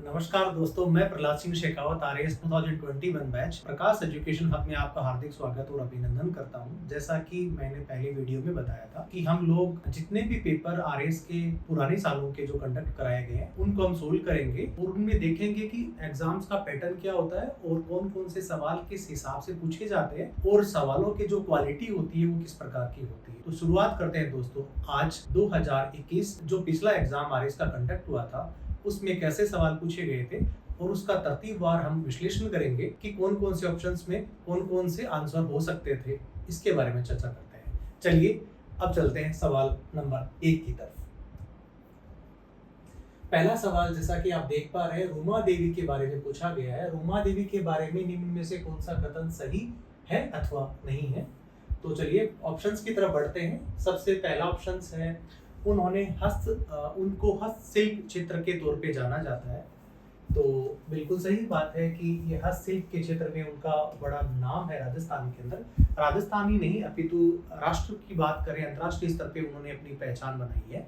नमस्कार दोस्तों, मैं प्रहलाद सिंह शेखावत आरएएस 2021 बैच प्रकाश एजुकेशन हब में आपका हार्दिक स्वागत और अभिनंदन करता हूं। जैसा कि मैंने पहले वीडियो में बताया था कि हम लोग जितने भी पेपर आरएएस के पुराने सालों के जो कंडक्ट कराए गए हैं उनको हम सोल्व करेंगे और उनमें देखेंगे कि एग्जाम्स का पैटर्न क्या होता है और कौन कौन से सवाल किस हिसाब से पूछे जाते हैं और सवालों की जो क्वालिटी होती है वो किस प्रकार की होती है। तो शुरुआत करते हैं दोस्तों। आज 2021 जो पिछला एग्जाम आरएएस का कंडक्ट हुआ था उसमें कैसे सवाल पूछे गए थे और उसका तरतीबवार हम विश्लेषण करेंगे कि कौन कौन से ऑप्शंस में कौन कौन से आंसर हो सकते थे। इसके बारे में चर्चा करते हैं। चलिए अब चलते हैं सवाल नंबर 1 की तरफ। पहला सवाल जैसा कि आप देख पा रहे हैं रूमा देवी के बारे में पूछा गया है। रूमा देवी के बारे में निम्न में से कौन सा कथन सही है अथवा नहीं है। तो चलिए ऑप्शंस की तरफ बढ़ते हैं। सबसे पहला ऑप्शन है उनको हस्तशिल्प क्षेत्र के तौर पे जाना जाता है। तो बिल्कुल सही बात है कि ये हस्तशिल्प के क्षेत्र में उनका बड़ा नाम है राजस्थान के अंदर। राजस्थान ही नहीं अपितु राष्ट्र की बात करें अंतर्राष्ट्रीय स्तर पे उन्होंने अपनी पहचान बनाई है।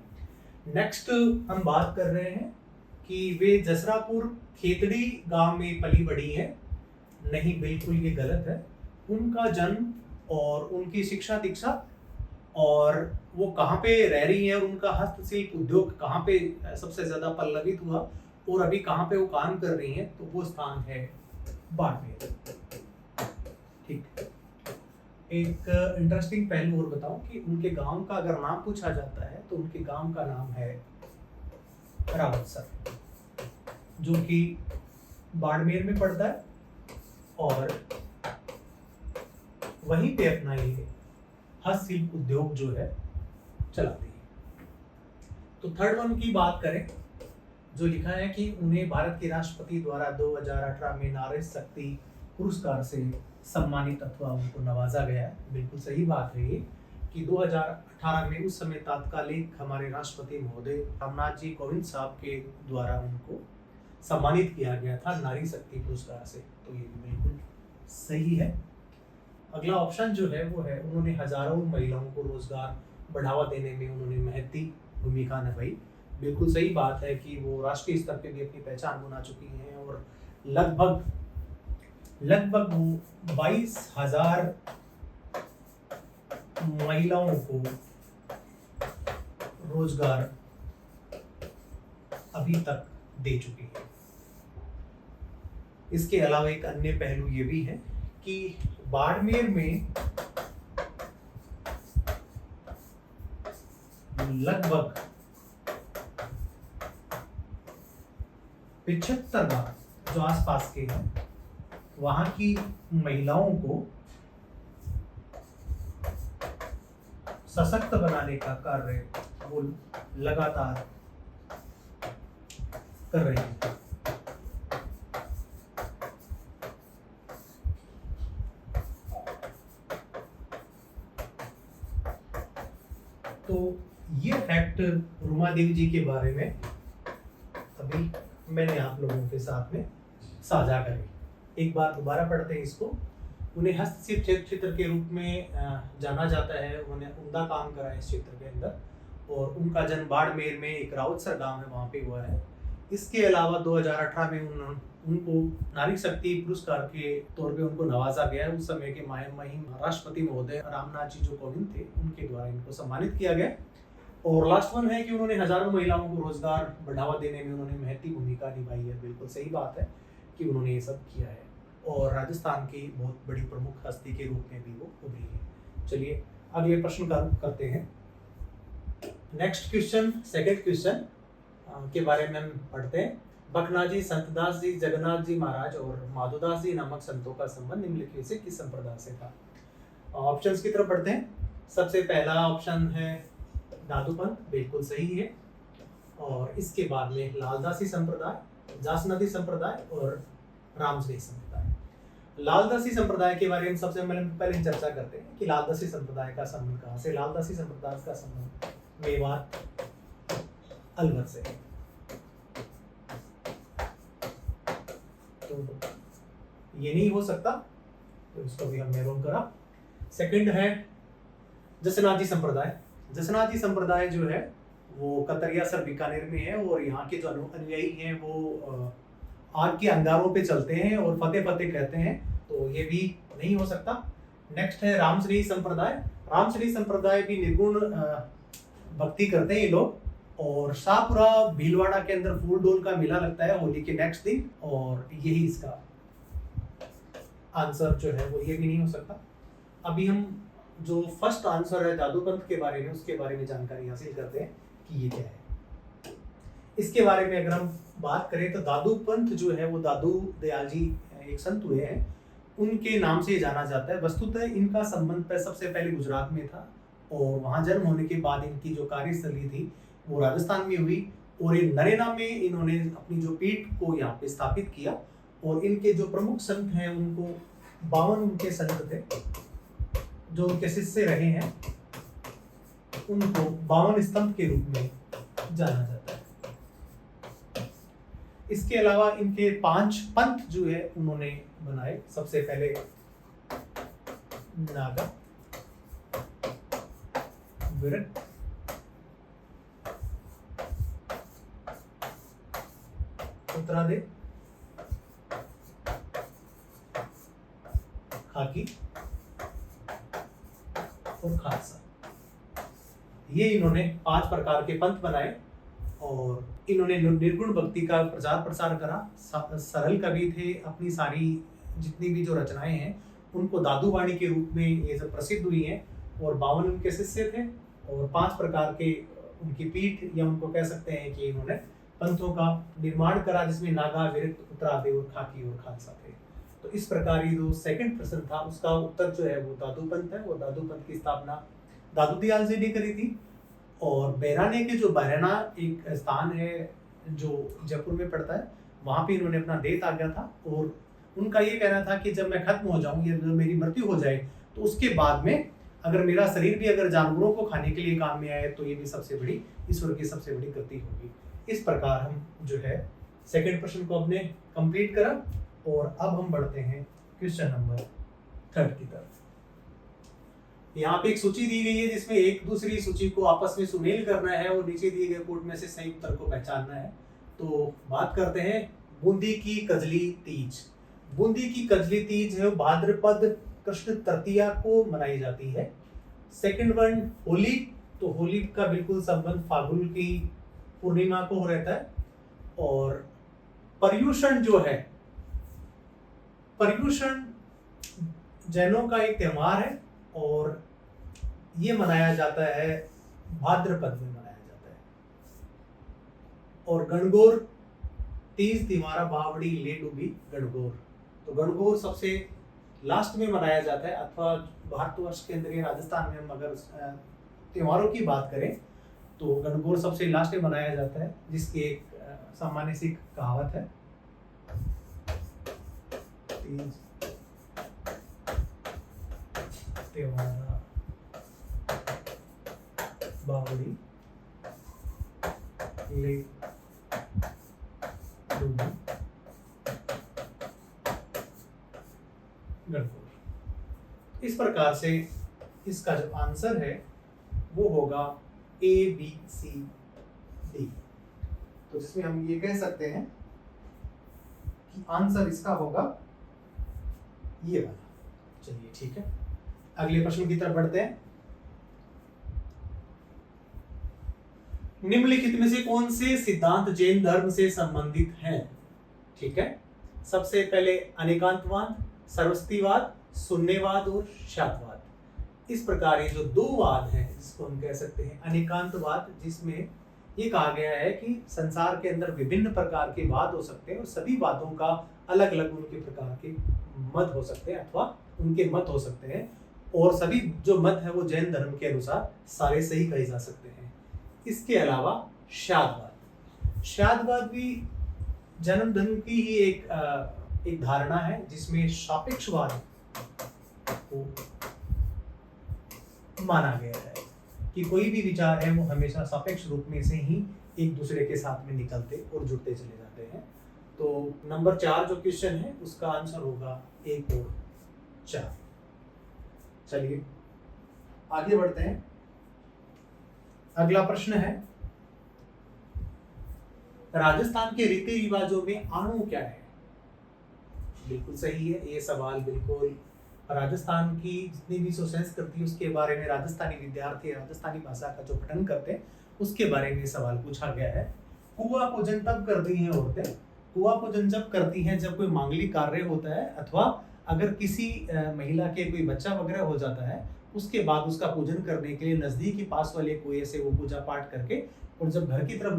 नेक्स्ट हम बात कर रहे हैं कि वे जसरापुर खेतड़ी गांव में पली बढ़ी है। नहीं, बिल्कुल ये गलत है। उनका जन्म और उनकी शिक्षा दीक्षा और वो कहाँ पे रह रही है और उनका हस्तशिल्प उद्योग कहाँ पे सबसे ज्यादा पल्लवित हुआ और अभी कहाँ पे वो काम कर रही हैं, तो वो स्थान है बाड़मेर। ठीक। एक इंटरेस्टिंग पहलू और बताऊं कि उनके गांव का अगर नाम पूछा जाता है तो उनके गांव का नाम है रावतसर, जो कि बाड़मेर में पड़ता है और वहीं पे अपना ये हस्तशिल्प उद्योग जो है चलाती है। तो थर्ड वन की बात करें जो लिखा है कि उन्हें भारत के राष्ट्रपति द्वारा 2018 में नारी शक्ति पुरस्कार से सम्मानित अथवा उनको नवाजा गया है। बिल्कुल सही बात है ये कि 2018 में उस समय तात्कालिक हमारे राष्ट्रपति महोदय रामनाथ जी कोविंद साहब के द्वारा उनको सम्मानित किया गया था नारी शक्ति पुरस्कार से। तो ये बिल्कुल सही है। अगला ऑप्शन जो है वो है उन्होंने हजारों महिलाओं को रोजगार बढ़ावा देने में उन्होंने महती भूमिका निभाई। बिल्कुल सही बात है कि वो राष्ट्रीय स्तर पे भी अपनी पहचान बना चुकी हैं और लगभग वो 22,000 महिलाओं को रोजगार अभी तक दे चुकी है। इसके अलावा एक अन्य पहलू ये भी है कि बाड़मेर में लगभग 75 गांव जो आसपास के हैं वहां की महिलाओं को सशक्त बनाने का कार्य वो लगातार कर रही है। तो ये फैक्ट रूमा देवी जी के बारे में अभी मैंने आप लोगों के साथ में साझा करी। एक बार दोबारा पढ़ते हैं इसको। उन्हें हस्तशिल्प क्षेत्र के रूप में जाना जाता है। उन्होंने उम्दा काम करा है इस क्षेत्र के अंदर और उनका जन्म बाड़मेर में एक राउतसर गांव है वहाँ पे हुआ है। इसके अलावा 2018 में उनको नारी शक्ति पुरस्कार के तौर पे उनको नवाजा गया है। उस समय के महिम राष्ट्रपति महोदय रामनाथ जी जो कोविंद थे उनके द्वारा इनको सम्मानित किया गया। और लास्ट वन है कि उन्होंने हजारों महिलाओं को रोजगार बढ़ावा देने में उन्होंने महती भूमिका निभाई है। बिल्कुल सही बात है कि उन्होंने ये सब किया है और राजस्थान की बहुत बड़ी प्रमुख हस्ती के रूप में भी वो उभरी है। चलिए अगले प्रश्न का रुख करते हैं। नेक्स्ट क्वेश्चन, सेकंड क्वेश्चन के बारे में हम पढ़ते हैं। बखनाजी, संतदास जी, जगन्नाथ जी महाराज और माधोदास जी नामक संतों का संबंध निम्नलिखित से किस संप्रदाय से था। ऑप्शंस की तरफ पढ़ते हैं। सबसे पहला ऑप्शन है दादूपंथ, बिल्कुल सही है। और इसके बाद में लालदासी संप्रदाय, जासनदी संप्रदाय और रामसरी संप्रदाय। लालदासी संप्रदाय के बारे में सबसे पहले चर्चा करते हैं कि लालदासी संप्रदाय का संबंध कहाँ से। लालदासी संप्रदाय का संबंध मेवात अलवर से है। तो ये नहीं हो सकता, तो इसको भी हमने रोक करा। सेकंड है जसनाजी संप्रदाय। जसनाजी संप्रदाय जो है वो कतरिया सर बीकानेर में है और यहाँ के जो अनुयायी हैं वो आग के अंगारों पे चलते हैं और फतेह फतेह कहते हैं, तो ये भी नहीं हो सकता। नेक्स्ट है रामश्री संप्रदाय। रामश्री संप्रदाय भी निर्गुण भक्ति करते हैं ये लोग, और शाहपुरा भीलवाड़ा के अंदर फूल डोल का मेला लगता है होली के नेक्स्ट दिन, और यही इसका आंसर जो है वो ये भी नहीं हो सकता। अभी हम जो फर्स्ट आंसर है दादूपंथ के बारे में, उसके बारे में जानकारी हासिल करते हैं कि ये क्या है। इसके बारे में अगर हम बात करें तो दादूपंथ जो है वो दादू दयाल जी एक संत हुए हैं, उनके नाम से जाना जाता है। वस्तुतः इनका संबंध सबसे पहले गुजरात में था और वहाँ जन्म होने के बाद इनकी जो कार्यस्थली थी वो राजस्थान में हुई, और ये नरेना में इन्होंने अपनी जो पीठ को यहाँ पे स्थापित किया। और इनके जो प्रमुख संत हैं उनको 52 उनके संत थे जो उनके शिष्य रहे हैं, उनको 52 स्तंभ के रूप में जाना जाता है। इसके अलावा इनके 5 पंथ जो है उन्होंने बनाए। सबसे पहले नागा, विरट, उत्तरादे, खाकी और खालसा, ये इन्होंने 5 प्रकार के पंथ बनाए। और इन्होंने निर्गुण भक्ति का प्रचार प्रसार करा। सरल कवि थे, अपनी सारी जितनी भी जो रचनाएं हैं उनको दादूवाणी के रूप में ये सब प्रसिद्ध हुई हैं। और 52 उनके शिष्य थे और 5 प्रकार के उनकी पीठ, या उनको कह सकते हैं कि इन्होंने पंथों का निर्माण करा, जिसमें नागा, विरत, उत्तरादे और खाकी और खालसा थे। तो इस प्रकार ये जो सेकंड प्रश्न था उसका उत्तर जो है वो दादूपंथ है। वो दादूपंथ की स्थापना दादू दयाल जी ने करी थी। और बैराने के जो बैराना एक स्थान है जो जयपुर में पड़ता है, वहाँ पे इन्होंने अपना देह त्यागा था। और उनका ये कहना था कि जब मैं खत्म हो जाऊं या जब मेरी मृत्यु हो जाए तो उसके बाद में अगर मेरा शरीर भी अगर जानवरों को खाने के लिए काम में आए तो ये भी सबसे बड़ी, ईश्वर की सबसे बड़ी गति होगी। इस प्रकार हम जो है सेकंड प्रश्न को हमने कंप्लीट करा। और अब हम बढ़ते हैं क्वेश्चन नंबर 3 की तरफ। यहाँ पे एक सूची दी गई है जिसमें एक दूसरी सूची को आपस में सुमेल करना है और नीचे दिए गए कोड में से सही उत्तर को पहचानना है। तो बात करते हैं बूंदी की कजली तीज। बूंदी की कजली तीज है भाद्रपद कृष्ण तृतीया को मनाई जाती है। सेकंड वन होली, तो होली का बिल्कुल संबंध फाल्गुन की पूर्णिमा को हो रहता है। और पर्युषण जो है, पर्युषण जैनों का एक त्योहार है और ये मनाया जाता है भाद्रपद में मनाया जाता है। और गणगौर तीज तिवारा बावड़ी ले डूबी गणगौर, तो गणगौर सबसे लास्ट में मनाया जाता है। अथवा भारतवर्ष के अंदर राजस्थान में हम अगर त्योहारों की बात करें तो गणगौर सबसे लास्ट में मनाया जाता है, जिसकी एक सामान्य सी कहावत है, तीज त्योहारा बावड़ी ले डूबी गणगौर। इस प्रकार से इसका जो आंसर है वो होगा ABCD। तो जिसमें हम ये कह सकते हैं कि आंसर इसका होगा ये वाला। चलिए ठीक है, अगले प्रश्न की तरफ बढ़ते हैं। निम्नलिखित में से कौन से सिद्धांत जैन धर्म से संबंधित हैं? ठीक है, सबसे पहले अनेकांतवाद, सर्वस्तिवाद, शून्यवाद और शातवाद। इस प्रकार ये जो 2 वाद हैं जिसको हम कह सकते हैं अनेकांतवाद, जिसमें ये कहा गया है कि संसार के अंदर विभिन्न प्रकार के वाद हो सकते हैं और सभी वादों का अलग अलग उनके प्रकार के मत हो सकते हैं अथवा उनके मत हो सकते हैं, और सभी जो मत है वो जैन धर्म के अनुसार सारे सही कहे जा सकते हैं। इसके अलावा शादवाद, शादवाद भी जैन धर्म की ही एक धारणा है जिसमें सापेक्षवाद को माना गया है कि कोई भी विचार है वो हमेशा सापेक्ष रूप में से ही एक दूसरे के साथ में निकलते और जुड़ते चले जाते हैं। तो नंबर 4 जो क्वेश्चन है उसका आंसर होगा 1 और 4। चलिए आगे बढ़ते हैं। अगला प्रश्न है राजस्थान के रीति रिवाजों में आणु क्या है? बिल्कुल सही है, ये सवाल बिल्कुल राजस्थान की जितनी भी संस्कृति उसके बारे में राजस्थानी विद्यार्थी राजस्थानी भाषा का जो पठन करते हैं उसके बारे में सवाल पूछा गया है। कुआं पूजन तब करती हैं औरतें, कुआं पूजन जब करती हैं जब कोई मांगलिक कार्य होता है अथवा अगर किसी महिला के कोई बच्चा वगैरह हो जाता है उसके बाद उसका पूजन करने के लिए नजदीकी पास वाले कुएं से वो पूजा पाठ करके और जब घर की तरफ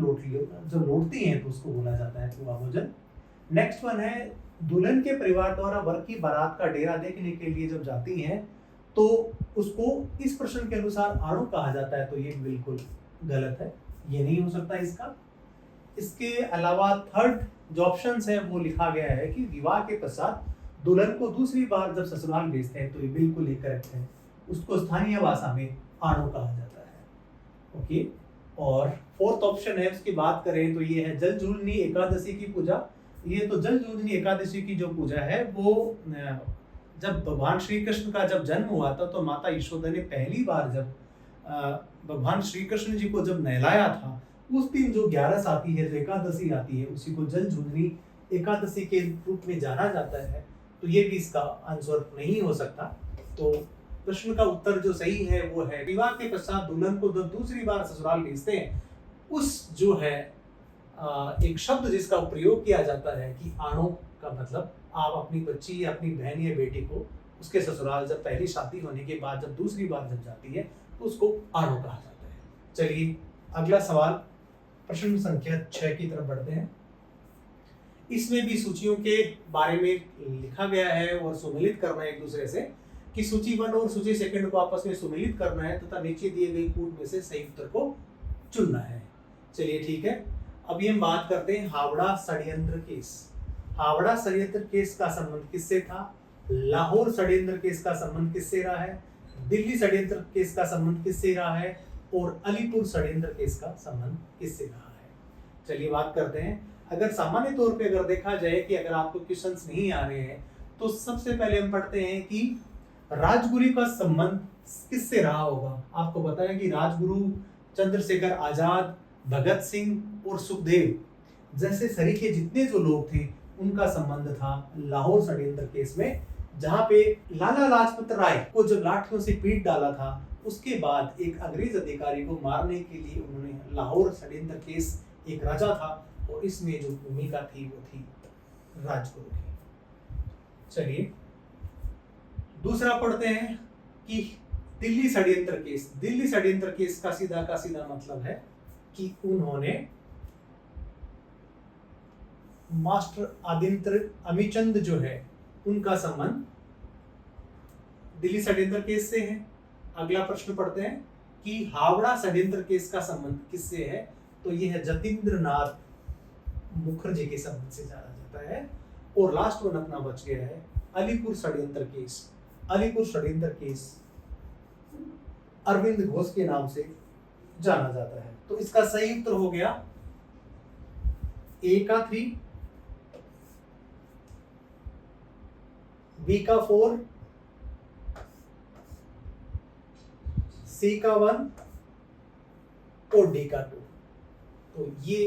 लौटती हैं तो उसको बोला जाता है कुआं पूजन। नेक्स्ट वन है, दुल्हन के परिवार द्वारा वर की बारात का डेरा देखने के लिए जब जाती हैं तो उसको इस प्रश्न के अनुसार आणु कहा जाता है, तो ये बिल्कुल गलत है, ये नहीं हो सकता इसका। इसके अलावा थर्ड जो ऑप्शन है वो लिखा गया है कि विवाह के पश्चात दुल्हन को दूसरी बार जब ससुराल भेजते हैं, तो ये बिल्कुल ही करेक्ट है, उसको स्थानीय भाषा में आणु कहा जाता है। ओके, और फोर्थ ऑप्शन है उसकी बात करें तो ये है जल जूलनी एकादशी की पूजा। ये तो जल जूलनी एकादशी की जो पूजा है वो जब भगवान श्री कृष्ण का जब जन्म हुआ था तो माता यशोदा ने पहली बार जब भगवान श्री कृष्ण जी को जब नहलाया था उस दिन जो 11 आती है, जो एकादशी आती है, उसी को जल जूलनी एकादशी के रूप में जाना जाता है, तो ये भी इसका आंसर नहीं हो सकता। तो प्रश्न का उत्तर जो सही है वो है विवाह के पश्चात दुल्हन को जब दूसरी बार ससुराल भेजते हैं उस जो है एक शब्द जिसका प्रयोग किया जाता है कि आणु का मतलब आप अपनी बच्ची या अपनी बहन या बेटी को उसके ससुराल जब पहली शादी होने के बाद जब दूसरी बार जब जाती है तो उसको आणु कहा जाता है। चलिए अगला सवाल, प्रश्न संख्या 6 की तरफ बढ़ते हैं। इसमें भी सूचियों के बारे में लिखा गया है और सुमेलित करना है एक दूसरे से कि सूची 1 और सूची 2 को आपस में सुमेलित करना है तथा नीचे दिए गए कूट में से सही उत्तर को चुनना है। चलिए ठीक है, अभी हम बात करते हैं हावड़ा षड्यंत्र केस। हावड़ा षड्यंत्र केस का संबंध किससे था? लाहौर षड्यंत्र केस का संबंध किससे रहा है? दिल्ली षड्यंत्र केस का संबंध किससे रहा है? और अलीपुर षड्यंत्र केस का संबंध किससे रहा है? चलिए बात करते हैं। अगर सामान्य तौर पे अगर देखा जाए कि अगर आपको क्वेश्चंस नहीं आ रहे हैं तो सबसे पहले हम पढ़ते हैं कि राजगुरु का संबंध किससे रहा होगा। आपको पता है कि राजगुरु चंद्रशेखर आजाद, भगत सिंह और सुखदेव जैसे सरीखे जितने जो लोग थे उनका संबंध था लाहौर षड्यंत्र केस में, जहां पे लाला लाजपत राय को जब लाठियों से पीट डाला था उसके बाद एक अंग्रेज अधिकारी को मारने के लिए उन्होंने लाहौर षड्यंत्र केस, एक राजा था और इसमें जो भूमिका थी वो थी राजगुरु की। चलिए दूसरा पढ़ते हैं कि दिल्ली षड्यंत्र केस। दिल्ली षड्यंत्र केस का सीधा मतलब है कि उन्होंने मास्टर आदित्य अमीचंद जो है उनका संबंध दिल्ली षड्यंत्र केस से है। अगला प्रश्न पढ़ते हैं कि हावड़ा षड्यंत्र केस का संबंध किससे है? तो यह है जतींद्र नाथ मुखर्जी के संबंध से जाना जाता है। और लास्ट वन अपना बच गया है अलीपुर षड्यंत्र केस। अलीपुर षड्यंत्र केस अरविंद घोष के नाम से जाना जाता है। तो इसका सही उत्तर हो गया ए का 3, बी का 4, सी का 1 और डी का 2। तो ये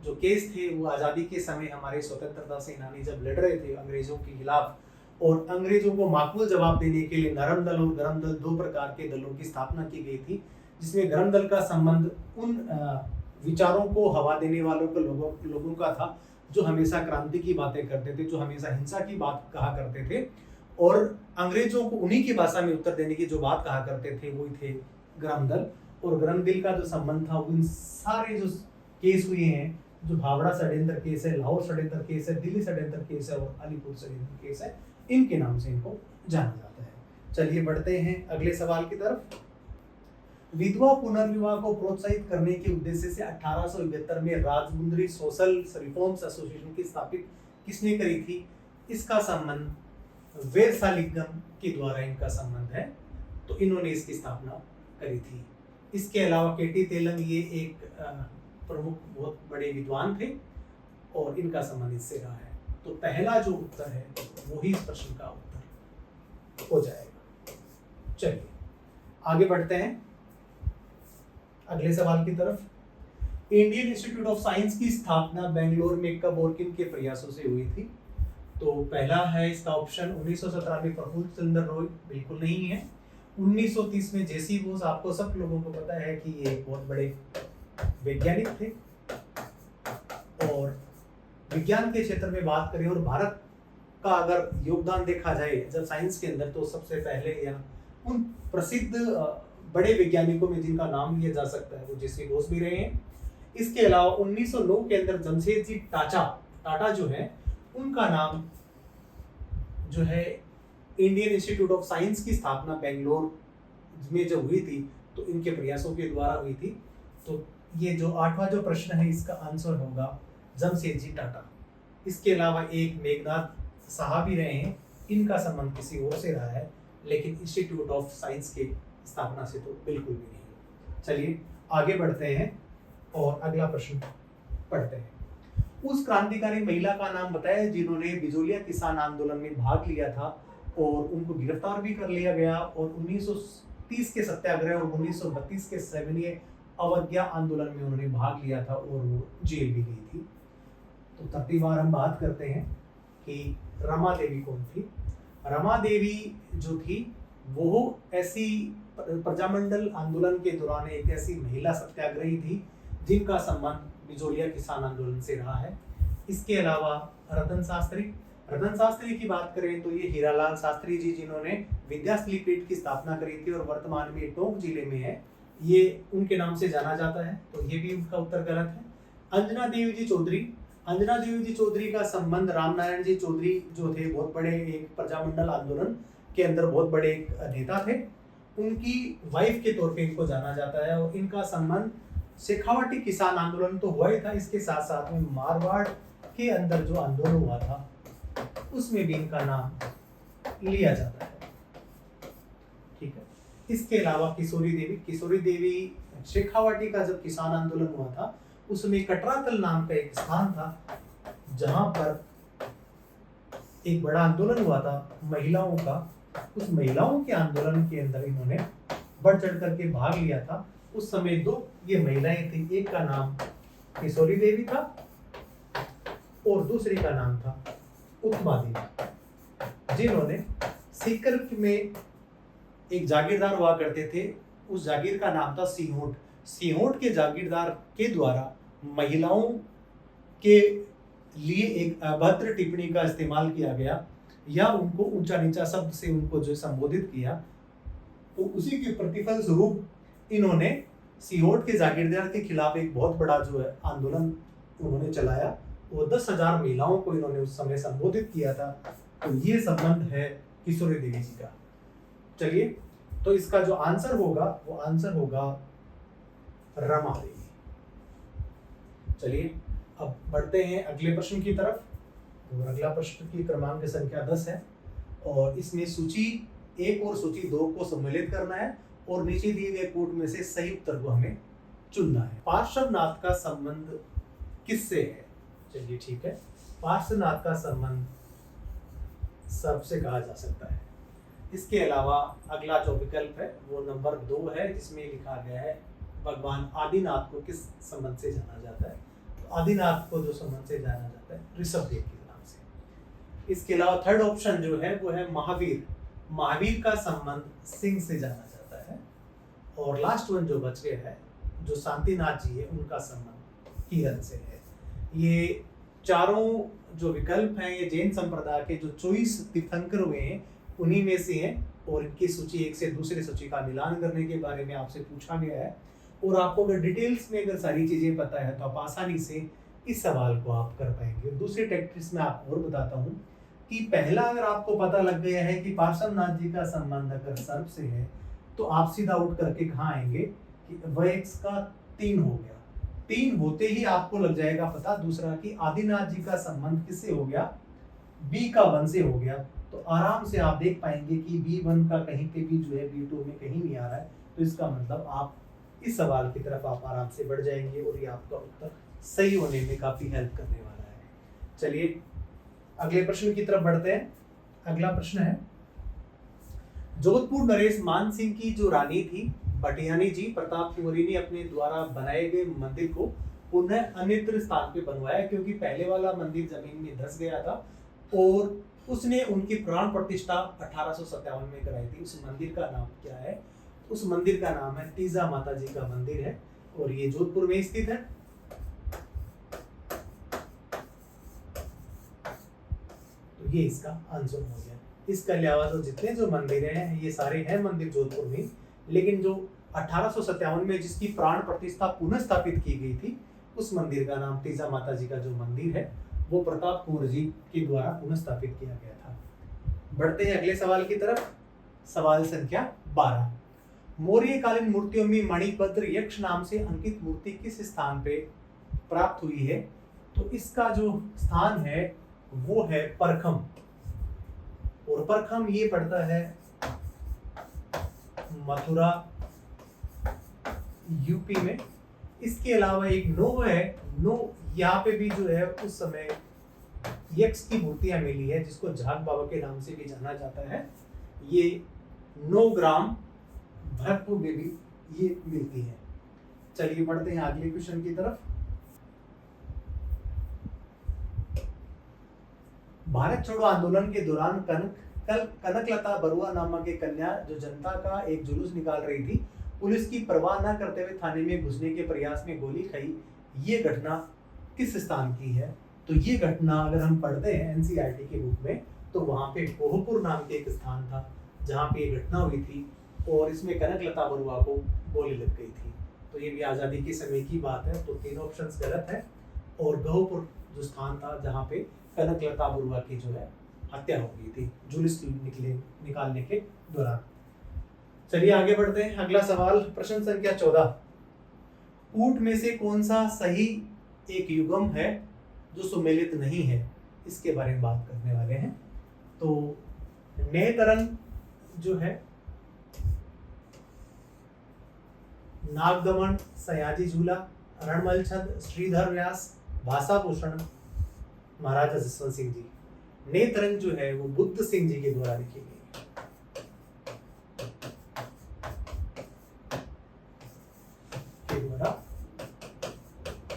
जो केस थे वो आजादी के समय हमारे स्वतंत्रता सेनानी जब लड़ रहे थे अंग्रेजों के खिलाफ और अंग्रेजों को माकूल जवाब देने के लिए नरम दल और गरम दल 2 प्रकार के दलों की स्थापना की गई थी, जिसमें गरम दल का संबंध उन विचारों को हवा देने वालों के लोगों का था जो हमेशा क्रांति की बातें करते थे, जो हमेशा हिंसा की बात कहा करते थे और अंग्रेजों को उन्हीं की भाषा में उत्तर देने की जो बात कहा करते थे वही थे गरम दल। और गरम दल का जो संबंध था उन सारे जो केस हुए हैं, जो हावड़ा षड्यंत्र केस है, लाहौर षड्यंत्र केस है, दिल्ली षड्यंत्र केस है और अलीपुर षड्यंत्र केस है, इनके नाम से इनको जाना जाता है। चलिए बढ़ते हैं अगले सवाल की तरफ। विधवा पुनर्विवाह को प्रोत्साहित करने के उद्देश्य से 1871 में राजमुंद्री सोशल रिफॉर्म्स एसोसिएशन की स्थापित किसने करी थी? इसका संबंध वेरसालिंगम के द्वारा इनका संबंध है, तो इन्होंने इसकी स्थापना करी थी। इसके अलावा केटी तेलंग ये एक प्रमुख बहुत बड़े विद्वान थे और इनका संबंध इससे रहा है। तो पहला जो उत्तर है वही इस प्रश्न का उत्तर हो जाएगा। चलिए आगे बढ़ते हैं अगले सवाल की तरफ। इंडियन इंस्टीट्यूट ऑफ साइंस की स्थापना बेंगलोर में कब और किन के प्रयासों से हुई थी? तो पहला है इसका ऑप्शन 1917 में प्रफुल्ल चंद्र रॉय, बिल्कुल नहीं है। 1930 में जेसी बोस, आपको सब लोगों को पता है कि ये एक बहुत बड़े वैज्ञानिक थे। और विज्ञान के क्षेत्र में बात करें और भारत का अगर योगदान देखा जाए जब साइंस के अंदर, तो सबसे पहले या उन प्रसिद्ध बड़े वैज्ञानिकों में जिनका नाम लिया जा सकता है वो जेसी बोस भी रहे हैं। इसके अलावा 1909 के अंदर जमशेदजी टाटा जो है, उनका नाम जो है इंडियन इंस्टीट्यूट ऑफ साइंस की स्थापना बेंगलोर में जब हुई थी तो इनके प्रयासों के द्वारा हुई थी। तो ये जो 8वां जो प्रश्न है इसका आंसर होगा जमशेदजी टाटा। इसके अलावा एक मेघनाथ साहब भी रहे हैं, इनका संबंध किसी और से रहा है, लेकिन इंस्टीट्यूट ऑफ साइंस के स्थापना से तो बिल्कुल भी नहीं। चलिए आगे बढ़ते हैं और अगला प्रश्न पढ़ते हैं। उस क्रांतिकारी महिला का नाम बताया जिन्होंने बिजोलिया किसान आंदोलन में भाग लिया था और उनको गिरफ्तार भी कर लिया गया, और 1930 के सत्याग्रह और 1932 के सविनय अवज्ञा आंदोलन में उन्होंने भाग लिया था और वो जेल भी गई थी। तो तरतीबवार हम बात करते हैं कि रमा देवी कौन थी। रमा देवी जो थी वो ऐसी प्रजामंडल आंदोलन के दौरान एक ऐसी महिला सत्याग्रही थी जिनका संबंध बिजोलिया किसान आंदोलन से रहा है। इसके अलावा रतन शास्त्री की बात करें तो ये हीरालाल शास्त्री जी जिन्होंने विद्यास्थली पीठ की स्थापना करी थी और वर्तमान में टोंक जिले में है, ये उनके नाम से जाना जाता है, तो ये भी उनका उत्तर गलत है। अंजना देवी जी चौधरी का संबंध रामनारायण जी चौधरी जो थे, बहुत बड़े एक प्रजामंडल आंदोलन के अंदर बहुत बड़े एक नेता थे, उनकी वाइफ के तौर पे इनको जाना जाता है। और इनका संबंध शेखावटी किसान आंदोलन तो हुआ ही था, इसके साथ साथ में मारवाड़ के अंदर जो आंदोलन हुआ था उसमें भी इनका नाम लिया जाता है। ठीक है। इसके अलावा किशोरी देवी शेखावटी का जब किसान आंदोलन हुआ था उसमें कटरातल नाम का एक स्थान था जहां पर एक बड़ा आंदोलन हुआ था महिलाओं का। उस महिलाओं के आंदोलन के अंदर इन्होंने बढ़ चढ़ करके भाग लिया था। उस समय दो ये महिलाएं थी, एक का नाम किशोरी देवी था और दूसरी का नाम था उत्मा देवी, जिन्होंने सीकर में एक जागीरदार हुआ करते थे, उस जागीर का नाम था सिहोट के जागीरदार के द्वारा महिलाओं के लिए एक अभद्र टिप्पणी का इस्तेमाल किया गया या उनको ऊंचा नीचा शब्द से उनको जो संबोधित किया, तो उसी के प्रतिफल स्वरूप इन्होंने सिहोट के जागीरदार के खिलाफ एक बहुत बड़ा जो है आंदोलन उन्होंने चलाया और 10,000 महिलाओं को इन्होंने उस समय संबोधित किया था। तो ये संबंध है किशोरी देवी जी का। चलिए, तो इसका जो आंसर होगा वो आंसर होगा रमा देवी। चलिए अब बढ़ते हैं अगले प्रश्न की तरफ। तो अगला प्रश्न की क्रमांक संख्या 10 है और इसमें सूची 1 और सूची 2 को सम्मिलित करना है और नीचे दिए गए कोड में से सही उत्तर को हमें चुनना है। पार्श्वनाथ का संबंध किससे है? चलिए ठीक है, पार्श्वनाथ का संबंध सर्प से कहा जा सकता है। इसके अलावा अगला जो विकल्प है वो नंबर 2 है, जिसमें लिखा गया है भगवान आदिनाथ को किस संबंध से जाना जाता है? तो आदिनाथ को जो संबंध से जाना जाता है ऋषभदेव के नाम से। इसके अलावा थर्ड ऑप्शन जो है वो है महावीर का संबंध सिंह से जाना जाता है। और लास्ट वन जो बच गया है जो शांतिनाथ जी है, उनका संबंध किरण से है। ये चारों जो विकल्प हैं ये जैन संप्रदाय के जो 24 तीर्थंकर हुए हैं उन्हीं में से हैं और इनकी सूची एक से दूसरे सूची का मिलान करने के बारे में आपसे पूछा गया है। और आपको अगर डिटेल्स में अगर सारी चीजें पता है तो आप आसानी से इस सवाल को आप कर पाएंगे। दूसरी टैक्टिक्स में आपको और बताता हूँ कि पहला अगर आपको पता लग गया है कि पार्श्वनाथ जी का संबंध अगर सर्प से है तो आप सीधा आउट करके कहाँ आएंगे कि वह का 3 हो गया। 3 होते ही आपको लग जाएगा पता दूसरा कि आदिनाथ जी का संबंध किससे हो गया, बी का 1 से हो गया। तो आराम से आप देख पाएंगे कि B1 का कहीं पे भी जो है B2 में कहीं नहीं आ रहा है। तो इसका मतलब आप इस सवाल की तरफ आप आराम से बढ़ जाएंगे और ये आपका उत्तर सही होने में काफी हेल्प करने वाला है। चलिए अगले प्रश्न की तरफ बढ़ते हैं। अगला प्रश्न है, जोधपुर नरेश मान सिंह की जो रानी थी भटियानी जी प्रताप कुंवरी ने अपने द्वारा बनाए गए मंदिर को पुनः अन्यत्र स्थान पे बनवाया, क्योंकि पहले वाला मंदिर जमीन में धंस गया था और उसने उनकी प्राण प्रतिष्ठा 1857 में कराई थी। उस मंदिर का नाम क्या है? उस मंदिर का नाम है तीजा माता जी का मंदिर है और ये जोधपुर में स्थित है। तो ये इसका आंसर हो गया। इसके अलावा तो जितने जो मंदिर हैं ये सारे हैं मंदिर जोधपुर में, लेकिन जो 1857 में जिसकी प्राण प्रतिष्ठा पुनः स्थापित की गई थी उस मंदिर का नाम तीजा माता जी का जो मंदिर है वो प्रताप कुंवर जी के द्वारा पुनः स्थापित किया गया था। बढ़ते हैं अगले सवाल की तरफ। सवाल संख्या 12। मौर्यकालीन मूर्तियों में मणिभद्र यक्ष नाम से अंकित मूर्ति किस स्थान पे प्राप्त हुई है? तो इसका जो स्थान है वो है परखम, और परखम ये पड़ता है मथुरा यूपी में। इसके अलावा एक नो है, नो यहाँ पे भी जो है उस समय यक्ष की मूर्तियां मिली है जिसको झाग बाबा के नाम से भी जाना जाता है। ये 9 ग्राम भरतपुर में भी ये मिलती है। चलिए बढ़ते हैं अगले क्वेश्चन की तरफ। भारत छोड़ो आंदोलन के दौरान कनकलता बरुआ नामक एक कन्या जो जनता का एक जुलूस निकाल रही थी, पुलिस की परवाह न करते हुए थाने में घुसने के प्रयास में गोली खाई। ये घटना किस स्थान की है? तो ये घटना अगर हम पढ़ते हैं एनसीईआरटी के बुक में तो वहां पे गोहपुर नाम के एक स्थान था जहाँ पे ये घटना हुई थी और इसमें कनकलता बरुआ को गोली लग गई थी। तो ये भी आज़ादी के समय की बात है, तो तीनों ऑप्शंस गलत है। और गोहपुर जो स्थान था जहाँ पे कनकलता बरुआ की जो है हत्या हो गई थी जुलूस निकालने के दौरान। चलिए आगे बढ़ते हैं। अगला सवाल प्रश्न संख्या 14। ऊंट में से कौन सा सही एक युग्म है जो सुमेलित नहीं है? इसके बारे में बात करने वाले हैं। तो नेतरंग जो है, नागदमन, सयाजी झूला, रणमल छंद, श्रीधर व्यास, भाषाभूषण, महाराजा जसवंत सिंह जी। नेतरंग जो है वो बुद्ध सिंह जी के द्वारा लिखी गई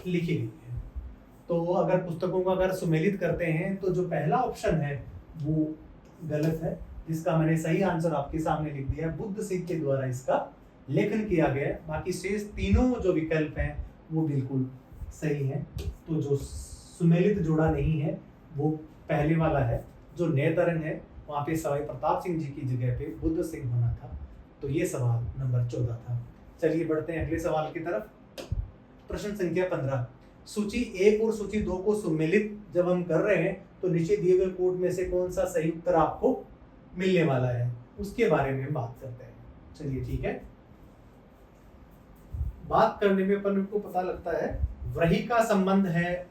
लिखी गई है। तो अगर पुस्तकों को अगर सुमेलित करते हैं तो जो पहला ऑप्शन है वो गलत है, जिसका मैंने सही आंसर आपके सामने लिख दिया है। बुद्ध सिंह के द्वारा इसका लेखन किया गया है। बाकी शेष तीनों जो विकल्प हैं वो बिल्कुल सही हैं। तो जो सुमेलित जोड़ा नहीं है वो पहले वाला है। जो नेतरंग है वहाँ पे सवाई प्रताप सिंह जी की जगह पे बुद्ध सिंह होना था। तो ये सवाल नंबर 14 था। चलिए बढ़ते हैं अगले सवाल की तरफ। प्रश्न संख्या 15। सूची 1 और सूची 2 को सुमेलित जब हम कर रहे हैं तो नीचे दिए गए कोड में से कौन सा सही उत्तर आपको मिलने वाला है उसके बारे में हम बात करते हैं। चलिए ठीक है। बात करने में अपन को पता लगता है व्रही का संबंध है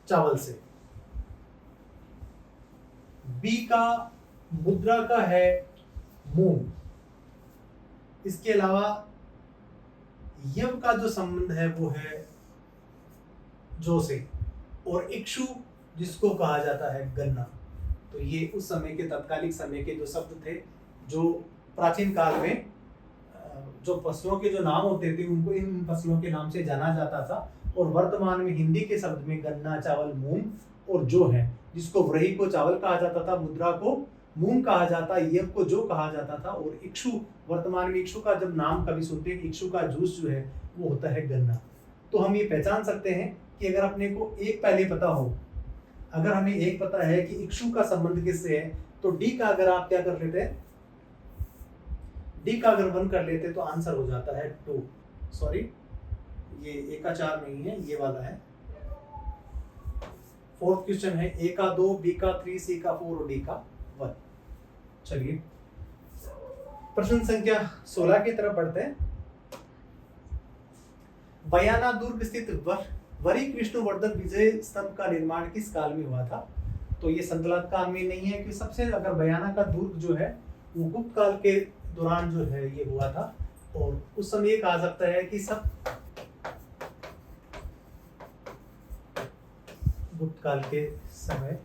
चावल से, बी का मुद्रा का है मूंग, इसके अलावा यव का जो संबंध है वो है जौ से, और इक्षु जिसको कहा जाता है गन्ना। तो ये उस समय के तत्कालिक समय के जो शब्द थे जो प्राचीन काल में जो फसलों के जो नाम होते थे उनको इन फसलों के नाम से जाना जाता था। और वर्तमान में हिंदी के शब्द में गन्ना, चावल, मूंग और जौ है, जिसको व्रही को चावल कहा जाता था, मुद्रा को मूंग कहा जाता, यव को जौ कहा जाता था, और इक्षु वर्तमान में इक्षु का जब नाम कभी सुनते हैं इक्षु का जूस जो है वो होता है गन्ना। तो हम ये पहचान सकते हैं कि अगर अपने को एक पहले पता हो, अगर हमें एक पता है कि इक्षु का संबंध किससे है तो डी का अगर आप क्या कर लेते हैं, डी का अगर 1 कर लेते तो आंसर हो जाता है 2। सॉरी ये ए का 4 नहीं है, ये वाला है। 4th क्वेश्चन है ए का 2, बी का 3, सी का 4 और डी का 1। चलिए प्रश्न संख्या 16 की तरफ बढ़ते हैं। बयाना दुर्ग स्थित वरी विष्णुवर्धन विजय स्तंभ का निर्माण किस काल में हुआ था? तो ये संतलात काल में नहीं है कि सबसे अगर बयाना का दुर्ग जो है वो गुप्त काल के दौरान जो है ये हुआ था। और उस समय कहा सकता है कि सब गुप्त काल के समय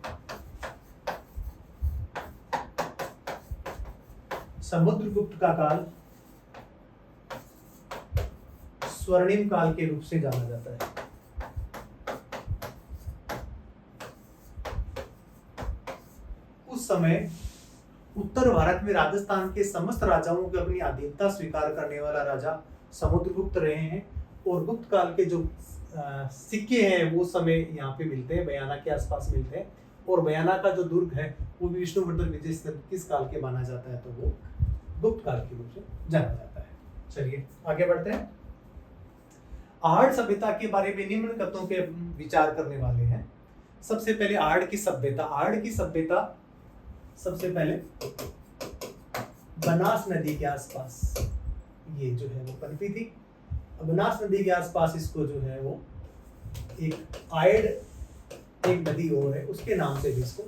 समुद्रगुप्त का काल स्वर्णिम काल के रूप से जाना जाता है। उस समय उत्तर भारत में राजस्थान के समस्त राजाओं की अपनी अधीनता स्वीकार करने वाला राजा समुद्रगुप्त रहे हैं। और गुप्त काल के जो सिक्के हैं वो समय यहाँ पे मिलते हैं, बयाना के आसपास मिलते हैं। और बयाना का जो दुर्ग है वो भी विष्णुवर्धन विजय किस काल के माना जाता है, तो वो गुप्त काल के रूप से जाना जाता है। चलिए आगे बढ़ते हैं। आहड़ सभ्यता के बारे में निम्न कथनों के विचार करने वाले हैं। सबसे पहले आहड़ की सभ्यता। आहड़ की सभ्यता सबसे पहले बनास नदी के आसपास ये जो है वो पनपी थी। बनास नदी के आसपास इसको जो है वो एक आयड एक नदी और है उसके नाम से भी इसको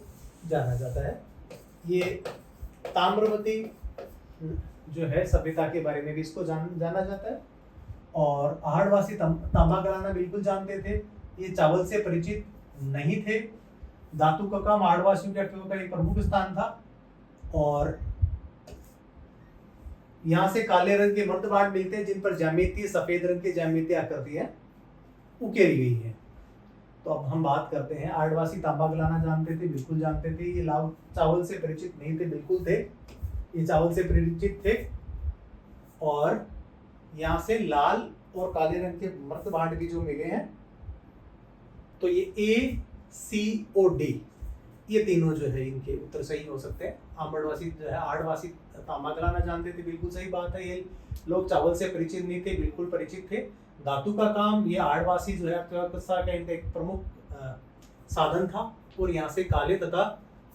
जाना जाता है। ये ताम्रवती जो है सभ्यता के बारे में भी इसको जाना जाता है। और आहड़वासी तांबा गलाना बिल्कुल जानते थे। ये चावल से परिचित नहीं थे। धातु का काम आहड़वासियों के अर्थों का एक प्रमुख स्थान था। और यहाँ से काले रंग के मर्दबाड़ मिलते हैं जिन पर ज्यामितीय सफेद रंग की ज्यामितीय आकृतियां उकेरी गई है। तो अब हम बात करते हैं। आहड़वासी तांबा गलाना जानते थे, बिल्कुल जानते थे। ये चावल से परिचित नहीं थे, बिल्कुल थे, ये चावल से परिचित थे। और यहाँ से लाल और काले रंग के मर्दबाड़ भी जो मिले हैं, तो ये ACOD ये तीनों जो है इनके उत्तर सही हो सकते हैं। आहड़वासी जो है आहड़वासी तांबा गलाना जानते थे, बिल्कुल सही बात है। ये लोग चावल से परिचित नहीं थे, बिल्कुल परिचित थे। धातु का काम ये आहड़वासी जो है अर्थव्यवस्था का इनका एक प्रमुख साधन था। और यहाँ से काले तथा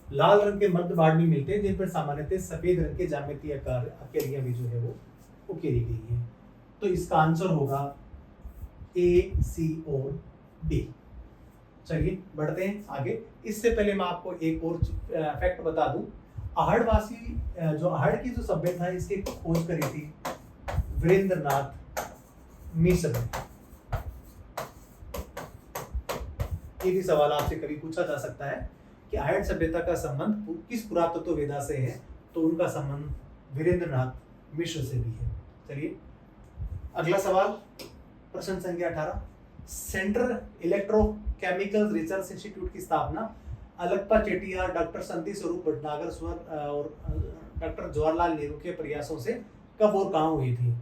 लाल रंग के मर्दबाड़ भी मिलते हैं जिन पर सामान्यतः सफेद रंग के ज्यामितीय आकृतियां भी जो है वो उकेरी गई है। तो इसका आंसर होगा ACOD। चलिए बढ़ते हैं आगे। इससे पहले मैं आपको एक और फैक्ट बता दूं। आहड़वासी जो आहड़ की जो सभ्यता है इसकी खोज करी थी वीरेंद्रनाथ मिश्र ने। ये भी सवाल आपसे कभी पूछा जा सकता है कि आहड़ सभ्यता का संबंध किस पुरातत्व वेदा से है, तो उनका संबंध वीरेंद्रनाथ मिश्र से भी है। चलिए अगला सवाल, प्रश्न संख्या 18। सेंट्रल इलेक्ट्रोकेमिकल रिसर्च इंस्टीट्यूट की स्थापना अलप्पा चेट्टियार, डॉक्टर संती स्वरूप भटनागर और डॉक्टर जवाहरलाल नेहरू के प्रयासों से कब और कहाँ हुई थी?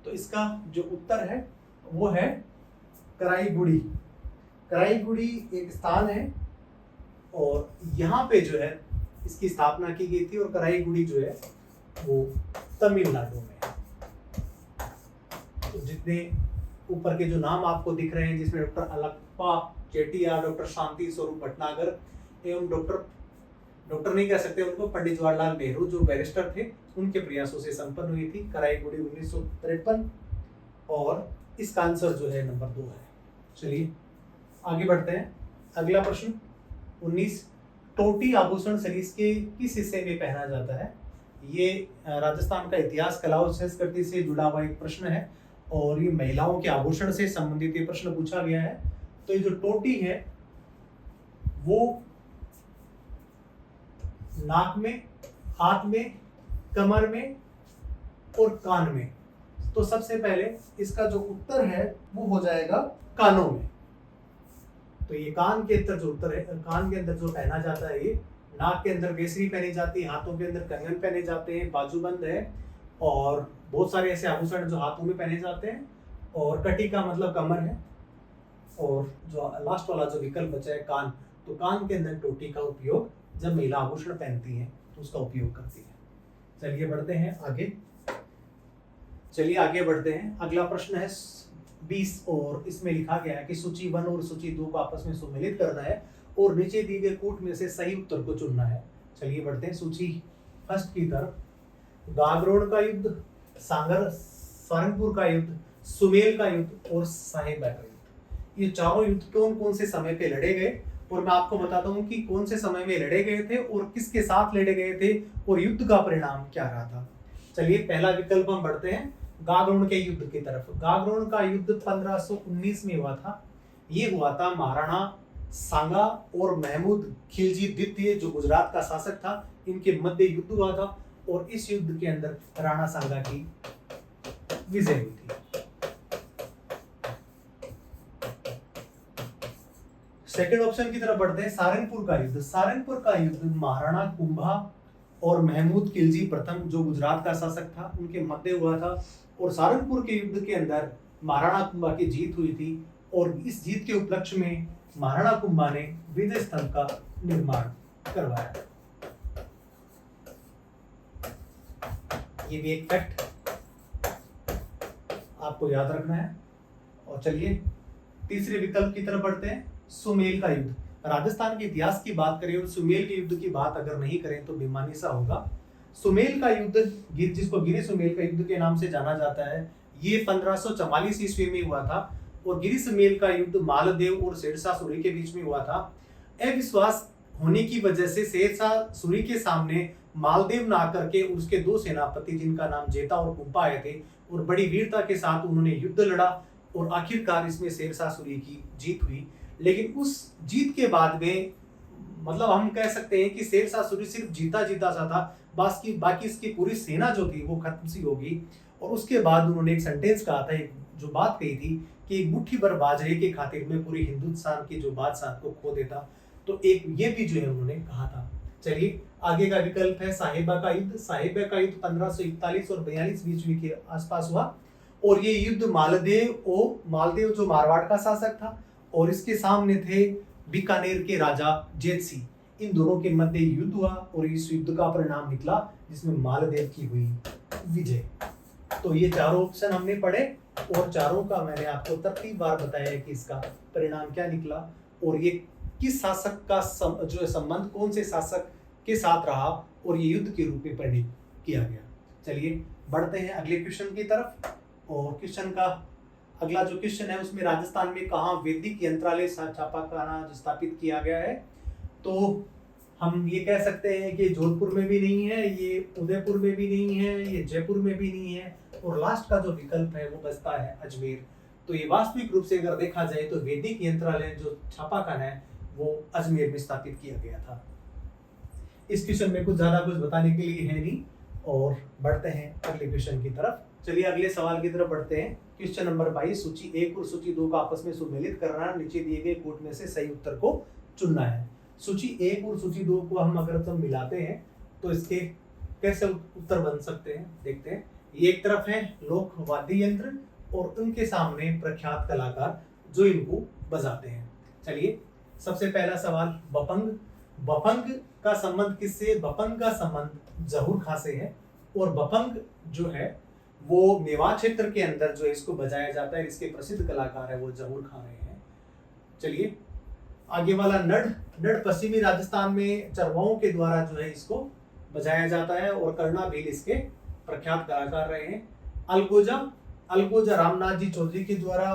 तो इसका जो उत्तर है वो है कराईगुड़ी। कराईगुड़ी एक स्थान है और यहाँ पे जो है इसकी स्थापना की गई थी। और कराईगुड़ी जो है वो तमिलनाडु में है। तो जितने ऊपर के जो नाम आपको दिख रहे हैं जिसमें डॉक्टर अलप्पा चेट्टियार, डॉक्टर शांति स्वरूप भटनागर एवं डॉक्टर नहीं कह सकते उनको, पंडित जवाहरलाल नेहरू जो बैरिस्टर थे उनके प्रयासों से संपन्न हुई थी कराईगुड़ी 1953। और इसका आंसर जो है नंबर 2 है। चलिए आगे बढ़ते हैं। अगला प्रश्न 19। टोटी आभूषण शरीर के किस हिस्से में पहना जाता है? ये राजस्थान का इतिहास, कला और संस्कृति से जुड़ा हुआ एक प्रश्न है और ये महिलाओं के आभूषण से संबंधित ये प्रश्न पूछा गया है। तो ये जो टोटी है वो नाक में, हाथ में, कमर में और कान में। तो सबसे पहले इसका जो उत्तर है वो हो जाएगा कानों में। तो ये कान के अंदर जो उत्तर है, कान के अंदर जो पहना जाता है, ये नाक के अंदर बेसरी पहनी जाती है, हाथों के अंदर कंगन पहने जाते हैं, बाजूबंद है और बहुत सारे ऐसे आभूषण जो हाथों में पहने जाते हैं। और कटी का मतलब कमर है। और जो लास्ट वाला जो विकल्प बचा है कान, तो कान के अंदर टोटी का उपयोग जब महिला आभूषण पहनती है तो उसका उपयोग करती है। चलिए बढ़ते हैं आगे। चलिए आगे बढ़ते हैं। अगला प्रश्न है 20 और इसमें लिखा गया है कि सूची 1 और सूची 2 को आपस में सम्मिलित करना है और नीचे दिए गए कूट में से सही उत्तर को चुनना है। चलिए बढ़ते हैं सूची फर्स्ट की तरफ। गागरोड का युद्ध, सारंगपुर का युद्ध, सुमेल का युद्ध और साहिबा का युद्ध, ये चारों युद्ध कौन कौन से समय पे लड़े गए और मैं आपको बताता हूँ कि कौन से समय में लड़े गए थे और किसके साथ लड़े गए थे और युद्ध का परिणाम क्या रहा था। चलिए पहला विकल्प हम बढ़ते हैं गागरोण के युद्ध की तरफ। गागरोण का युद्ध 1519 में हुआ था। ये हुआ था महाराणा सांगा और महमूद खिलजी द्वितीय जो गुजरात का शासक था, इनके मध्य युद्ध हुआ था और इस युद्ध के अंदर राणा सांगा की विजय हुई थी। सेकंड ऑप्शन की तरफ बढ़ते हैं, सारंगपुर का युद्ध। सारंगपुर का युद्ध महाराणा कुंभा और महमूद खिलजी प्रथम जो गुजरात का शासक था उनके मध्य हुआ था, और सारंगपुर के युद्ध के अंदर महाराणा कुंभा की जीत हुई थी, और इस जीत के उपलक्ष्य में महाराणा कुंभा ने विजय स्तंभ का निर्माण करवाया। ये भी एक फैक्ट आपको याद रखना है। और चलिए तीसरे विकल्प की तरफ बढ़ते हैं, सुमेल का युद्ध। राजस्थान के इतिहास की बात करें और सुमेल के युद्ध की बात अगर नहीं करें तो बेमानी सा होगा। सुमेल का युद्ध, जिसको गिरी सुमेल का युद्ध के नाम से जाना जाता है, ये 1544 ईस्वी में हुआ था, और गिरी सुमेल का युद्ध मालदेव और शेरशाह सूरी के बीच में हुआ था। अविश्वास होने की वजह से शेरशाह सूरी के सामने मालदेव ना आकर के उसके दो सेनापति जिनका नाम जेता और कुंपा आए थे, और बड़ी वीरता के साथ उन्होंने युद्ध लड़ा, और आखिरकार इसमें शेरशाह सूरी की जीत हुई। लेकिन उस जीत के बाद में मतलब हम कह सकते हैं कि शेरशाह सूरी सिर्फ जीता सा था, बाकी इसकी पूरी सेना जो थी वो खत्म सी होगी। और उसके बाद उन्होंने एक सेंटेंस कहा था, एक जो बात कही थी कि एक मुट्ठी भर बाजरे के खातिर में पूरी हिंदुस्तान की जो बादशाह को खो देता, तो एक ये भी जो है उन्होंने कहा था। चलिए आगे का विकल्प है साहिबा का युद्ध। साहिबा का युद्ध 1541 और 42 ईस्वी के आसपास हुआ, और ये युद्ध मालदेव जो मारवाड़ का शासक था, और इसके सामने थे बीकानेर के राजा जेत सिंह। इन दोनों के मध्य युद्ध हुआ, और इस युद्ध का परिणाम निकला जिसमें मालदेव की हुई विजय। तो ये चारों ऑप्शन हमने पढ़े, और चारों का मैंने आपको तरतीबवार बताया कि इसका परिणाम क्या निकला, और ये किस शासक का जो संबंध कौन से शासक के साथ रहा, और ये युद्ध के रूप में परिणित किया गया। चलिए बढ़ते हैं अगले क्वेश्चन की तरफ। और क्वेश्चन का अगला जो क्वेश्चन है उसमें राजस्थान में कहाँ वैदिक यंत्रालय छापाखाना स्थापित किया गया है, तो हम ये कह सकते हैं कि जोधपुर में भी नहीं है, ये उदयपुर में भी नहीं है, ये जयपुर में भी नहीं है, और लास्ट का जो विकल्प है वो बचता है अजमेर। तो ये वास्तविक रूप से अगर देखा जाए तो वैदिक यंत्रालय जो छापाखाना है वो अजमेर में स्थापित किया गया था। इस क्वेश्चन में कुछ ज्यादा कुछ बताने के लिए है नहीं, और बढ़ते हैं अगले क्वेश्चन की तरफ। चलिए अगले सवाल की तरफ बढ़ते हैं। क्वेश्चन नंबर 22, सूची 1 और सूची 2 का आपस में सुमेलित करना है, नीचे दिए गए कोट में से सही उत्तर को चुनना है। सूची 1 और सूची 2 को हम अगर तो मिलाते हैं तो इसके कैसे उत्तर बन सकते हैं, देखते हैं। ये एक तरफ है लोक वाद्य यंत्र, और उनके सामने प्रख्यात कलाकार जो इनको बजाते हैं। चलिए सबसे पहला सवाल, बपंग। बपंग का संबंध किससे? बपंग का संबंध जहूर खां से है, और बपंग जो है वो मेवाड़ क्षेत्र के अंदर जो है इसको बजाया जाता है। इसके प्रसिद्ध कलाकार है वो जहूर खां रहे हैं। चलिए आगे वाला, नड पश्चिमी राजस्थान में चरवाओं के द्वारा जो है इसको बजाया जाता है, और कर्णा भील इसके प्रख्यात कलाकार रहे हैं। अलगोजा रामनाथ जी चौधरी के द्वारा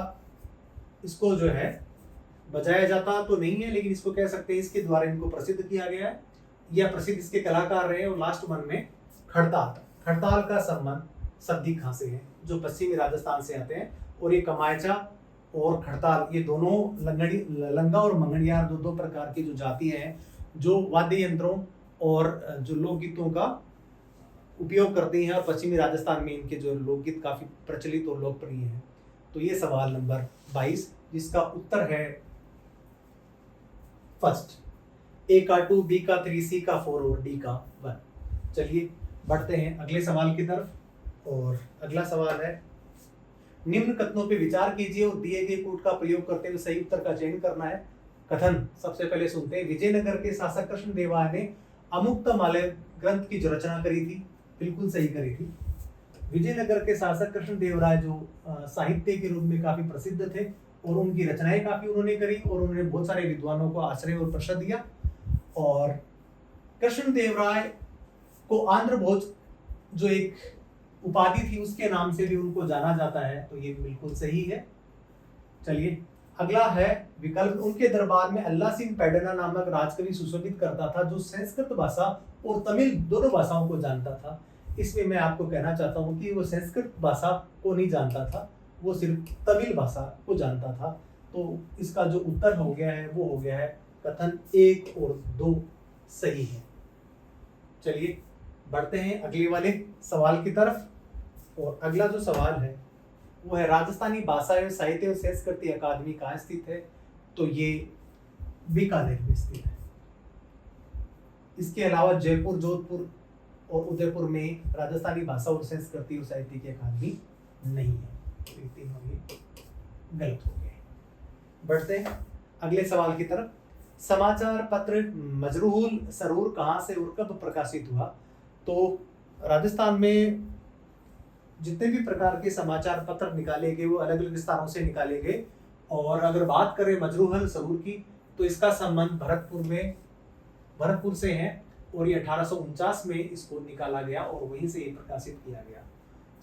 इसको जो है बजाया जाता तो नहीं है, लेकिन इसको कह सकते हैं इसके द्वारा इनको प्रसिद्ध किया गया है, या प्रसिद्ध इसके कलाकार रहे। और लास्ट वन में खड़ताल का संबंध सद्दी खां से है, जो पश्चिमी राजस्थान से आते हैं, और ये कमायचा और खड़ताल ये दोनों लंगा और मंगनियार दो प्रकार की जो जातियां हैं जो वाद्य यंत्रों और जो लोकगीतों का उपयोग करती हैं, और पश्चिमी राजस्थान में इनके जो लोकगीत काफी प्रचलित और लोकप्रिय हैं। तो ये सवाल नंबर 22 जिसका उत्तर है फर्स्ट, ए का 2, बी का 3, सी का 4 और डी का 1। चलिए बढ़ते हैं अगले सवाल की तरफ। और अगला सवाल है, निम्न कथनों पे विचार कीजिए और दिए गए कोट का प्रयोग करते हुए सही उत्तर का चयन करना है। कथन सबसे पहले सुनते हैं, विजयनगर के शासक कृष्णदेव राय ने अमुक्तमाल्य ग्रंथ की जो रचना करी थी, बिल्कुल सही करी थी। विजयनगर के शासक कृष्णदेव राय जो साहित्य के रूप में काफी प्रसिद्ध थे, और उनकी रचनाएं काफी उन्होंने करी, और उन्होंने बहुत सारे विद्वानों को आश्रय और प्रसाद दिया। और कृष्णदेव राय को आंध्र भोज जो एक उपाधि थी उसके नाम से भी उनको जाना जाता है, तो ये बिल्कुल सही है। चलिए अगला है विकल्प, उनके दरबार में अल्लाह सिंह पैडना नामक राजकवि सुशोभित करता था जो संस्कृत भाषा और तमिल दोनों भाषाओं को जानता था। इसमें मैं आपको कहना चाहता हूँ कि वो संस्कृत भाषा को नहीं जानता था, वो सिर्फ तमिल भाषा को जानता था। तो इसका जो उत्तर हो गया है वो हो गया है कथन 1 और 2 सही है। चलिए बढ़ते हैं अगले वाले सवाल की तरफ। और अगला जो सवाल है वो है, राजस्थानी भाषा एवं साहित्य एवं संस्कृति अकादमी कहाँ स्थित है? तो ये बीकानेर में स्थित है। इसके अलावा जयपुर, जोधपुर और उदयपुर में राजस्थानी भाषा और संस्कृति और साहित्य की अकादमी नहीं है। तो ये तीनों भी गलत हो गए। बढ़ते हैं अगले सवाल की तरफ। समाचार पत्र मजरूहुल सरूर कहाँ से और कब प्रकाशित हुआ? तो राजस्थान में जितने भी प्रकार के समाचार पत्र निकाले गए वो अलग अलग स्थानों से निकाले गए। और अगर बात करें मजरूहुल सरूर की, तो इसका संबंध भरतपुर से है और ये 1849 में इसको निकाला गया और वहीं से ये प्रकाशित किया गया।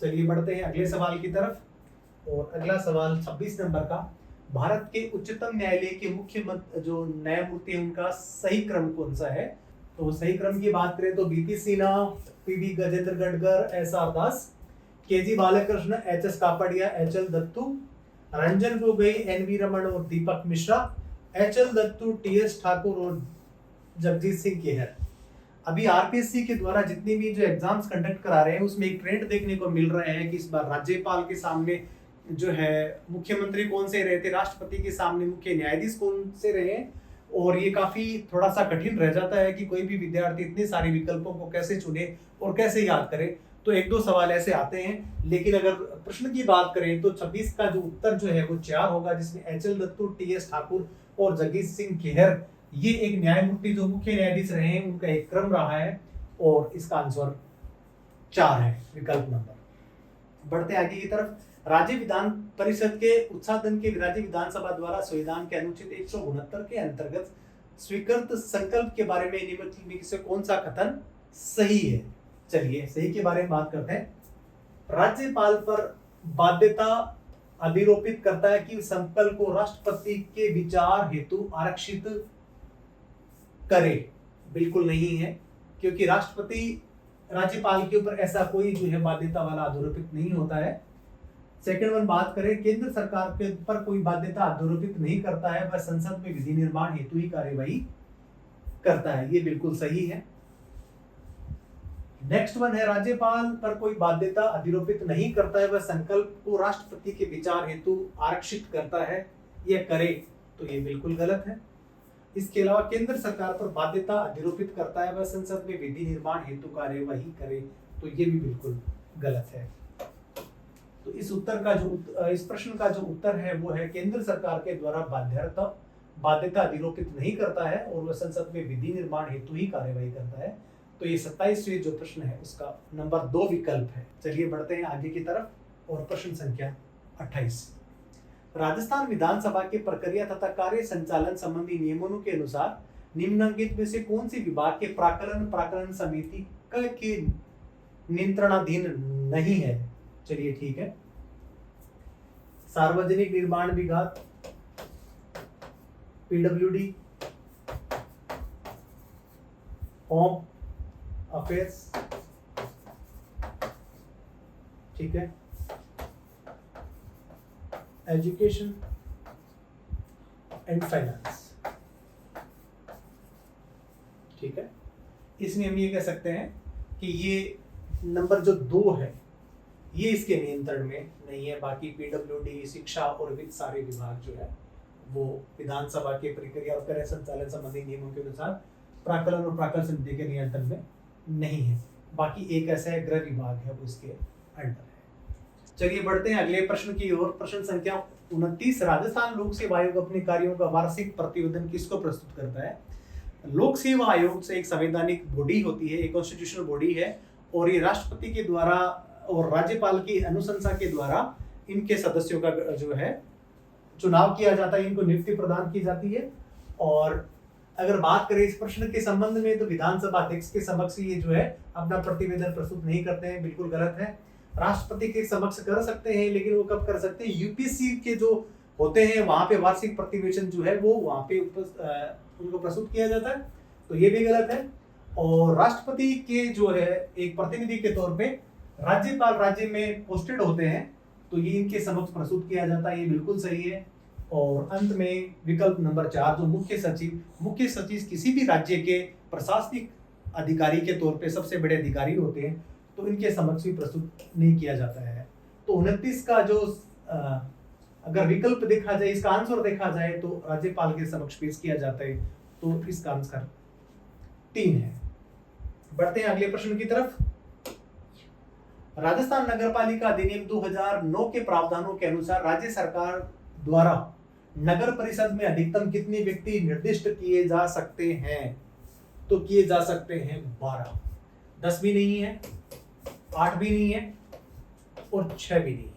चलिए बढ़ते हैं अगले सवाल की तरफ। और अगला सवाल 26 नंबर का, भारत के उच्चतम न्यायालय के मुख्य जो न्यायमूर्ति हैं उनका सही क्रम कौन सा है? तो सही क्रम की बात करें तो BP Sinha, PV Gajendra Gadkar, SR Das, KG Balakrishna, HS Kapadia, HL Dattu, Ranjan Gogoi, NV Raman और दीपक मिश्रा, एचएल दत्तू, टीएस ठाकुर और जगजीत सिंह खेहर। अभी आरपीएससी के द्वारा जितने भी जो एग्जाम्स कंडक्ट करा रहे हैं उसमें एक ट्रेंड देखने को मिल रहा है कि इस बार राज्यपाल के सामने जो है मुख्यमंत्री कौन से रहे थे, राष्ट्रपति के सामने मुख्य न्यायाधीश कौन से रहे, और ये काफी थोड़ा सा कठिन रह जाता है कि कोई भी विद्यार्थी इतने सारे विकल्पों को कैसे चुने और कैसे याद करे। तो एक दो सवाल ऐसे आते हैं, लेकिन अगर प्रश्न की बात करें तो 26 का जो उत्तर जो है वो 4 होगा, जिसमें एचएल दत्तू, टीएस ठाकुर और जगजीत सिंह खेहर ये एक न्यायमूर्ति जो मुख्य न्यायाधीश रहे हैं उनका एक क्रम रहा है और इसका आंसर 4 है, विकल्प नंबर। बढ़ते आगे की तरफ। राज्य विधान परिषद के उत्साधन के राज्य विधानसभा द्वारा संविधान के अनुच्छेद 169 के अंतर्गत स्वीकृत संकल्प के बारे में निम्नलिखित में से कौन सा कथन सही है? चलिए सही के बारे में बात करते हैं। राज्यपाल पर बाध्यता अधिरोपित करता है कि संकल्प को राष्ट्रपति के विचार हेतु आरक्षित करे। बिल्कुल नहीं है, क्योंकि राष्ट्रपति राज्यपाल के ऊपर ऐसा कोई जो है बाध्यता वाला आरोपित नहीं होता है। सेकंड वन बात करें, केंद्र सरकार के ऊपर कोई बाध्यता आरोपित नहीं करता है, वह संसद में विधि निर्माण हेतु ही कार्यवाही करता है। ये बिल्कुल सही है। नेक्स्ट वन है, राज्यपाल पर कोई बाध्यता अधिरोपित नहीं करता है, वह संकल्प को राष्ट्रपति के विचार हेतु आरक्षित करता है या करे, तो ये बिल्कुल गलत है। इसके अलावा केंद्र सरकार पर बाध्यता अधिरोपित करता है, वह संसद में विधि निर्माण हेतु कार्यवाही करे, तो ये भी बिल्कुल गलत है। तो इस प्रश्न का जो उत्तर है वो है केंद्र सरकार के द्वारा बाध्यता अधिरोपित नहीं करता है और वह संसद में विधि निर्माण हेतु ही कार्यवाही करता है। तो ये 27वां जो प्रश्न है उसका नंबर 2 विकल्प है। चलिए बढ़ते हैं आगे की तरफ और प्रश्न संख्या 28। राजस्थान विधानसभा के प्रक्रिया तथा कार्य संचालन संबंधी नियमों के अनुसार निम्नलिखित में से कौन सी विभाग के प्राकलन समिति के नियंत्रणाधीन नहीं है? चलिए ठीक है, सार्वजनिक निर्माण विभाग, पीडब्ल्यूडी, होम अफेयर्स, ठीक है, एजुकेशन एंड फाइनेंस, ठीक है। इसमें हम ये कह सकते हैं कि ये नंबर जो 2 है ये इसके नियंत्रण में नहीं है। बाकी पीडब्ल्यूडी, शिक्षा और वित्त सारे विभाग जो है वो विधानसभा के प्रक्रिया और कार्य संचालन संबंधी नियमों के अनुसार प्राकलन और प्राकलन समिति के नियंत्रण में नहीं है। बाकी एक ऐसा है, गृह विभाग है, वो इसके अंडर है। चलिए बढ़ते हैं अगले प्रश्न की ओर। प्रश्न संख्या 29। राजस्थान लोक सेवा आयोग अपने कार्यों का वार्षिक प्रतिवेदन किसको प्रस्तुत करता है? लोक सेवा आयोग से एक संवैधानिक बॉडी होती है, एक कॉन्स्टिट्यूशनल बॉडी है, और ये राष्ट्रपति के द्वारा और राज्यपाल की अनुशंसा के द्वारा इनके सदस्यों का जो है चुनाव किया जाता है, इनको नियुक्ति प्रदान की जाती है। और अगर बात करें इस प्रश्न के संबंध में तो विधानसभा अध्यक्ष के समक्ष ये जो है अपना प्रतिवेदन प्रस्तुत नहीं करते हैं, बिल्कुल गलत है। राष्ट्रपति के समक्ष कर सकते हैं, लेकिन वो कब कर सकते हैं? यूपीसी के जो होते हैं वहां पे वार्षिक प्रतिवेदन जो है वो वहां पे उनको प्रस्तुत किया जाता है, तो ये भी गलत है। और राष्ट्रपति के जो है एक प्रतिनिधि के तौर पे राज्यपाल राज्य में पोस्टेड होते हैं, तो ये इनके समक्ष प्रस्तुत किया जाता है, ये बिल्कुल सही है। और अंत में विकल्प नंबर 4 जो मुख्य सचिव किसी भी राज्य के प्रशासनिक अधिकारी के तौर पे सबसे बड़े अधिकारी होते हैं, तो इनके समक्ष भी प्रस्तुत नहीं किया जाता है। तो 29 का जो अगर विकल्प देखा जाए, इसका आंसर देखा जाए तो राज्यपाल के समक्ष पेश किया जाता है, तो इसका आंसर 3 है। बढ़ते हैं अगले प्रश्न की तरफ। राजस्थान नगरपालिका अधिनियम 2009 के प्रावधानों के अनुसार राज्य सरकार द्वारा नगर परिषद में अधिकतम कितने व्यक्ति निर्दिष्ट किए जा सकते हैं? तो किए जा सकते हैं 12। 10 भी नहीं है, 8 भी नहीं है और 6 भी नहीं है।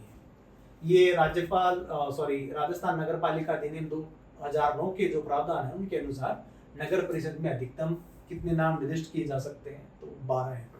ये राजस्थान नगरपालिका अधिनियम 2009 के जो प्रावधान है उनके अनुसार नगर परिषद में अधिकतम कितने नाम निर्दिष्ट किए जा सकते हैं? तो 12 है।